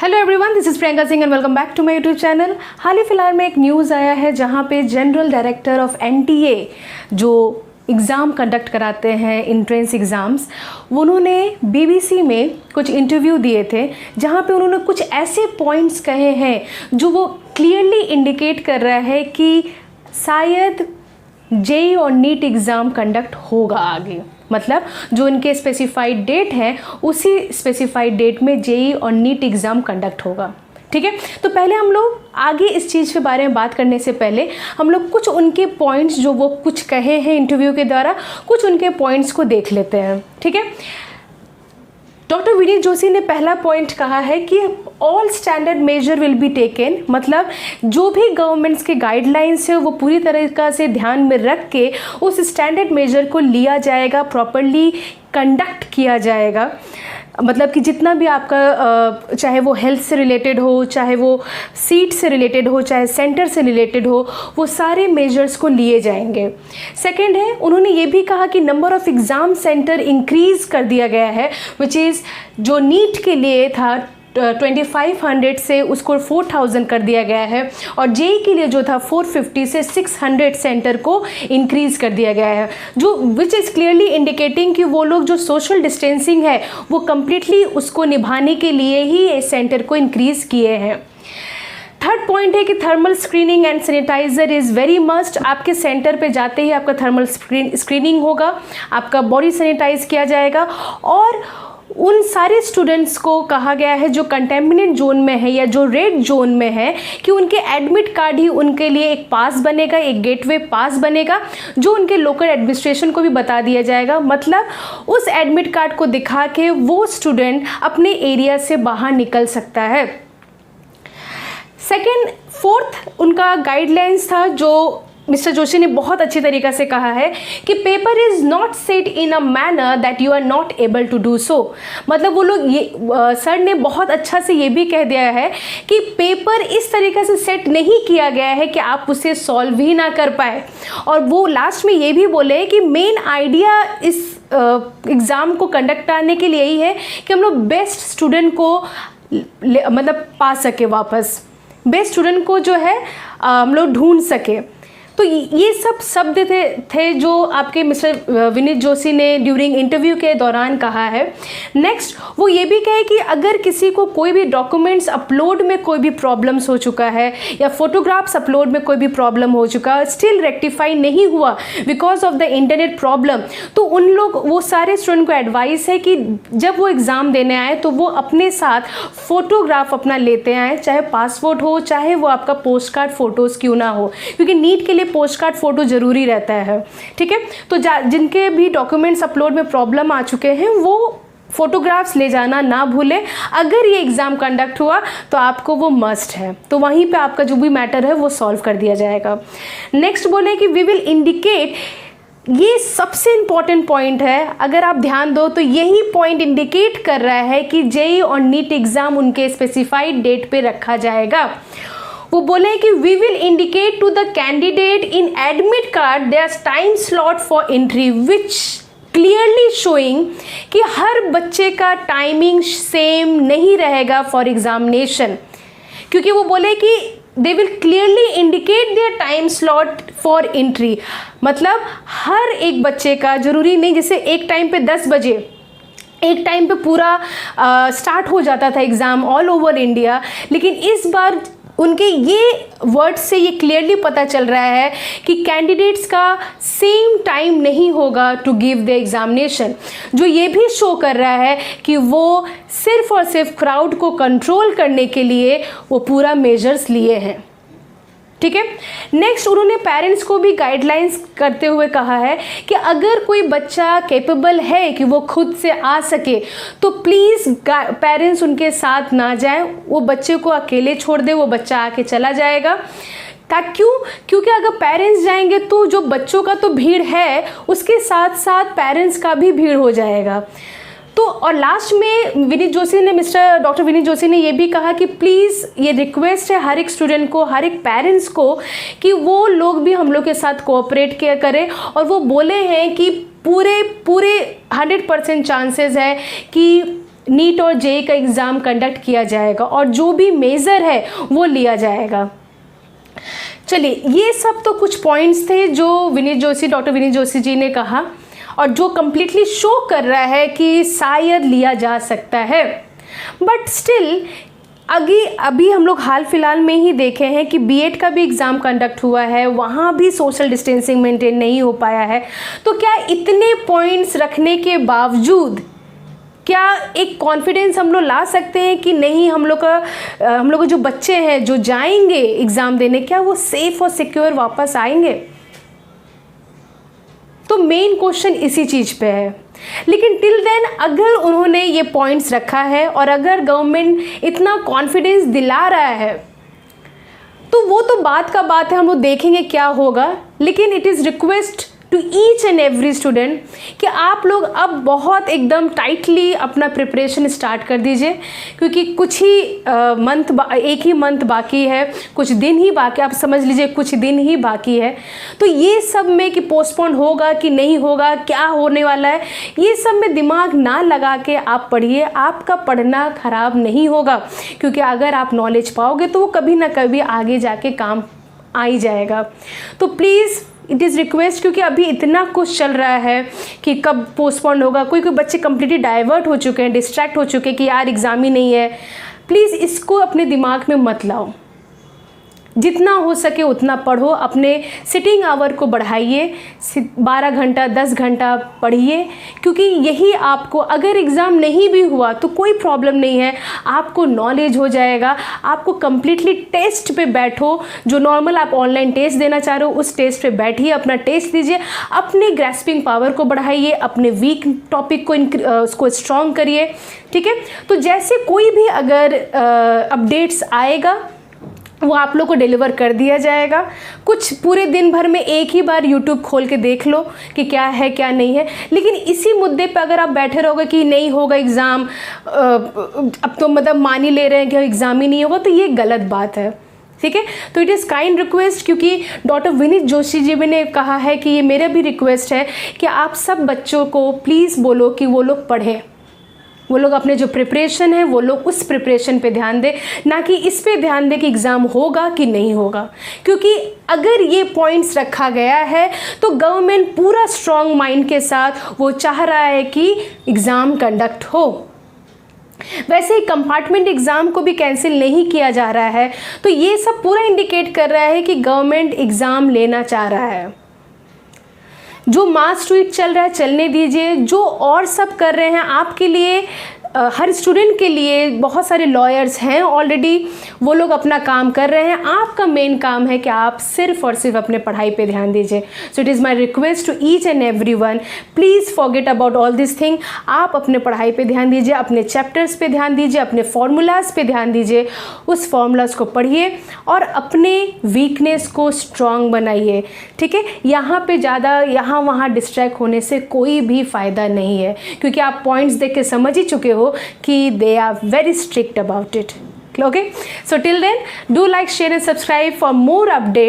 Hello everyone, this is Priyanka Singh and welcome back to my YouTube channel. हाल ही फिलहाल में एक न्यूज़ आया है जहां पे जनरल डायरेक्टर ऑफ एनटीए जो एग्ज़ाम कंडक्ट कराते हैं एंट्रेंस एग्ज़ाम्स, उन्होंने बीबीसी में कुछ इंटरव्यू दिए थे जहां पे उन्होंने कुछ ऐसे पॉइंट्स कहे हैं जो वो क्लियरली इंडिकेट कर रहा है कि शायद जेईई और नीट एग्ज़ाम कंडक्ट होगा आगे। मतलब जो इनके स्पेसिफाइड डेट है उसी स्पेसिफाइड डेट में जेईई और नीट एग्ज़ाम कंडक्ट होगा। ठीक है, तो पहले हम लोग आगे इस चीज़ के बारे में बात करने से पहले हम लोग कुछ उनके पॉइंट्स जो वो कुछ कहे हैं इंटरव्यू के द्वारा, कुछ उनके पॉइंट्स को देख लेते हैं। ठीक है, डॉक्टर विनीत जोशी ने पहला पॉइंट कहा है कि all standard major will be taken, मतलब जो भी गवर्नमेंट्स के गाइडलाइंस है वो पूरी तरीक़ा से ध्यान में रख के उस स्टैंडर्ड मेजर को लिया जाएगा, प्रॉपरली कंडक्ट किया जाएगा। मतलब कि जितना भी आपका चाहे वो हेल्थ से रिलेटेड हो, चाहे वो सीट से रिलेटेड हो, चाहे सेंटर से रिलेटेड हो, वो सारे मेजर्स को लिए जाएंगे। सेकंड है, उन्होंने ये भी कहा कि number of exam centre increase कर दिया गया है, विच इज़ जो नीट के लिए था 2500 से उसको 4000 कर दिया गया है, और जेईई के लिए जो था 450 से 600 सेंटर को इंक्रीज़ कर दिया गया है, जो विच इज़ क्लियरली इंडिकेटिंग कि वो लोग जो सोशल डिस्टेंसिंग है वो कम्प्लीटली उसको निभाने के लिए ही इस सेंटर को इंक्रीज़ किए हैं। थर्ड पॉइंट है कि thermal screening and sanitizer is very must. आपके सेंटर पे जाते ही आपका थर्मल स्क्रीनिंग होगा, आपका बॉडी सैनिटाइज किया जाएगा, और उन सारे स्टूडेंट्स को कहा गया है जो कंटेमिनेट जोन में है या जो रेड जोन में है कि उनके एडमिट कार्ड ही उनके लिए एक पास बनेगा, एक गेटवे पास बनेगा, जो उनके लोकल एडमिनिस्ट्रेशन को भी बता दिया जाएगा। मतलब उस एडमिट कार्ड को दिखा के वो स्टूडेंट अपने एरिया से बाहर निकल सकता है। फोर्थ उनका गाइडलाइंस था जो मिस्टर जोशी ने बहुत अच्छी तरीक़ा से कहा है कि paper is not set in a manner that you are not able to do so. मतलब वो लोग ये सर ने बहुत अच्छा से ये भी कह दिया है कि पेपर इस तरीक़े से सेट नहीं किया गया है कि आप उसे सॉल्व ही ना कर पाए। और वो लास्ट में ये भी बोले कि मेन आइडिया इस एग्ज़ाम को कंडक्ट करने के लिए यही है कि हम लोग बेस्ट स्टूडेंट को मतलब पा सके, वापस बेस्ट स्टूडेंट को जो है हम लोग ढूंढ सके। तो ये सब शब्द थे जो आपके मिस्टर विनीत जोशी ने ड्यूरिंग इंटरव्यू के दौरान कहा है। नेक्स्ट वो ये भी कहे कि अगर किसी को कोई भी डॉक्यूमेंट्स अपलोड में कोई भी प्रॉब्लम्स हो चुका है या फोटोग्राफ्स अपलोड में कोई भी प्रॉब्लम हो चुका, स्टिल रेक्टिफाई नहीं हुआ because of the internet problem, तो उन लोग वो सारे स्टूडेंट को एडवाइस है कि जब वो एग्ज़ाम देने आए तो वो अपने साथ फ़ोटोग्राफ अपना लेते आए, चाहे पासपोर्ट हो, चाहे वो आपका पोस्ट कार्ड फ़ोटोज़ क्यों ना हो, क्योंकि नीट के लिए पोस्ट कार्ड फ़ोटो ज़रूरी रहता है। ठीक है, तो जिनके भी डॉक्यूमेंट्स अपलोड में प्रॉब्लम आ चुके हैं वो फ़ोटोग्राफ्स ले जाना ना भूलें। अगर ये एग्ज़ाम कंडक्ट हुआ तो आपको वो मस्ट है, तो वहीं पे आपका जो भी मैटर है वो सॉल्व कर दिया जाएगा। नेक्स्ट बोले कि वी विल इंडिकेट, ये सबसे इम्पॉर्टेंट पॉइंट है, अगर आप ध्यान दो तो यही पॉइंट इंडिकेट कर रहा है कि जेईई और नीट एग्ज़ाम उनके स्पेसिफाइड डेट पे रखा जाएगा। वो बोले कि we will indicate to the candidate in admit card their time slot for entry which clearly showing कि हर बच्चे का टाइमिंग सेम नहीं रहेगा फॉर एग्जामिनेशन, क्योंकि वो बोले कि they will clearly indicate there time slot for entry. मतलब हर एक बच्चे का ज़रूरी नहीं, जैसे एक टाइम पे 10 बजे एक टाइम पे पूरा स्टार्ट हो जाता था एग्ज़ाम ऑल ओवर इंडिया, लेकिन इस बार उनके ये वर्ड से ये क्लियरली पता चल रहा है कि कैंडिडेट्स का सेम टाइम नहीं होगा टू गिव द एग्जामिनेशन, जो ये भी शो कर रहा है कि वो सिर्फ और सिर्फ क्राउड को कंट्रोल करने के लिए वो पूरा मेजर्स लिए हैं। ठीक है, नेक्स्ट उन्होंने पेरेंट्स को भी गाइडलाइंस करते हुए कहा है कि अगर कोई बच्चा कैपेबल है कि वो खुद से आ सके तो प्लीज़ पेरेंट्स उनके साथ ना जाएं, वो बच्चे को अकेले छोड़ दे, वो बच्चा आके चला जाएगा। क्योंकि अगर पेरेंट्स जाएंगे तो जो बच्चों का तो भीड़ है उसके साथ साथ पेरेंट्स का भी भीड़ हो जाएगा। तो और लास्ट में विनीत जोशी ने डॉक्टर विनीत जोशी ने ये भी कहा कि प्लीज़ ये रिक्वेस्ट है हर एक स्टूडेंट को, हर एक पेरेंट्स को, कि वो लोग भी हम लोग के साथ कोऑपरेट किया करें। और वो बोले हैं कि पूरे 100% चांसेस है कि नीट और जेईई का एग्ज़ाम कंडक्ट किया जाएगा और जो भी मेज़र है वो लिया जाएगा। चलिए, ये सब तो कुछ पॉइंट्स थे जो डॉक्टर विनीत जोशी जी ने कहा और जो कम्प्लीटली शो कर रहा है कि शायद लिया जा सकता है। बट स्टिल अभी हम लोग हाल फिलहाल में ही देखे हैं कि बीएड का भी एग्ज़ाम कंडक्ट हुआ है, वहाँ भी सोशल डिस्टेंसिंग मेंटेन नहीं हो पाया है। तो क्या इतने पॉइंट्स रखने के बावजूद क्या एक कॉन्फिडेंस हम लोग ला सकते हैं कि नहीं, हम लोग के जो बच्चे हैं जो जाएंगे एग्ज़ाम देने, क्या वो सेफ़ और सिक्योर वापस आएंगे? तो मेन क्वेश्चन इसी चीज़ पे है। लेकिन टिल देन अगर उन्होंने ये पॉइंट्स रखा है और अगर गवर्नमेंट इतना कॉन्फिडेंस दिला रहा है तो वो तो बात का बात है, हम लोग देखेंगे क्या होगा। लेकिन it is request to each and every student कि आप लोग अब बहुत एकदम टाइटली अपना प्रिपरेशन स्टार्ट कर दीजिए, क्योंकि कुछ ही एक ही मंथ बाकी है, कुछ दिन ही बाकी, आप समझ लीजिए कुछ दिन ही बाकी है। तो ये सब में कि पोस्टपोन होगा कि नहीं होगा, क्या होने वाला है, ये सब में दिमाग ना लगा के आप पढ़िए। आपका पढ़ना खराब नहीं होगा, क्योंकि अगर आप नॉलेज पाओगे तो वो कभी ना कभी आगे जाके काम आ ही जाएगा। तो प्लीज़ इट इज़ रिक्वेस्ट, क्योंकि अभी इतना कुछ चल रहा है कि कब पोस्टपोन होगा, कोई बच्चे कम्प्लीटली डाइवर्ट हो चुके हैं, डिस्ट्रैक्ट हो चुके हैं कि यार एग्ज़ाम ही नहीं है। प्लीज़ इसको अपने दिमाग में मत लाओ, जितना हो सके उतना पढ़ो, अपने सिटिंग आवर को बढ़ाइए, 12 घंटा 10 घंटा पढ़िए, क्योंकि यही आपको, अगर एग्ज़ाम नहीं भी हुआ तो कोई प्रॉब्लम नहीं है, आपको नॉलेज हो जाएगा। आपको कम्प्लीटली टेस्ट पे बैठो, जो नॉर्मल आप ऑनलाइन टेस्ट देना चाह रहे हो उस टेस्ट पे बैठिए, अपना टेस्ट दीजिए, अपने ग्रैस्पिंग पावर को बढ़ाइए, अपने वीक टॉपिक को उसको स्ट्रॉन्ग करिए। ठीक है, तो जैसे कोई भी अगर अपडेट्स आएगा वो आप लोग को डिलीवर कर दिया जाएगा। कुछ पूरे दिन भर में एक ही बार यूट्यूब खोल के देख लो कि क्या है क्या नहीं है। लेकिन इसी मुद्दे पे अगर आप बैठे रहोगे कि नहीं होगा एग्ज़ाम, अब तो मतलब मान ही ले रहे हैं कि एग्ज़ाम ही नहीं होगा, तो ये गलत बात है। ठीक है, तो इट इज़ काइंड रिक्वेस्ट, क्योंकि डॉक्टर विनीत जोशी जी ने कहा है कि ये मेरा भी रिक्वेस्ट है कि आप सब बच्चों को प्लीज़ बोलो कि वो लोग पढ़ें, वो लोग अपने जो प्रिपरेशन है वो लोग उस प्रिपरेशन पे ध्यान दें, ना कि इस पे ध्यान दें कि एग्ज़ाम होगा कि नहीं होगा। क्योंकि अगर ये पॉइंट्स रखा गया है तो गवर्नमेंट पूरा स्ट्रॉन्ग माइंड के साथ वो चाह रहा है कि एग्ज़ाम कंडक्ट हो। वैसे ही कंपार्टमेंट एग्ज़ाम को भी कैंसिल नहीं किया जा रहा है, तो ये सब पूरा इंडिकेट कर रहा है कि गवर्नमेंट एग्ज़ाम लेना चाह रहा है। जो मास ट्वीट चल रहा है चलने दीजिए, जो और सब कर रहे हैं आपके लिए, हर स्टूडेंट के लिए बहुत सारे लॉयर्स हैं ऑलरेडी, वो लोग अपना काम कर रहे हैं। आपका मेन काम है कि आप सिर्फ और सिर्फ अपने पढ़ाई पे ध्यान दीजिए। So it is my request to each and everyone, please forget about all this thing. आप अपने पढ़ाई पे ध्यान दीजिए, अपने चैप्टर्स पे ध्यान दीजिए, अपने फार्मूलाज पे ध्यान दीजिए, उस फार्मूलाज को पढ़िए और अपने वीकनेस को स्ट्रॉन्ग बनाइए। ठीक है, यहाँ पे ज़्यादा यहाँ वहाँ डिस्ट्रैक्ट होने से कोई भी फ़ायदा नहीं है, क्योंकि आप पॉइंट्स देख के समझ ही चुके हो कि they are very strict about it. Okay, so till then do like, share and subscribe for more updates.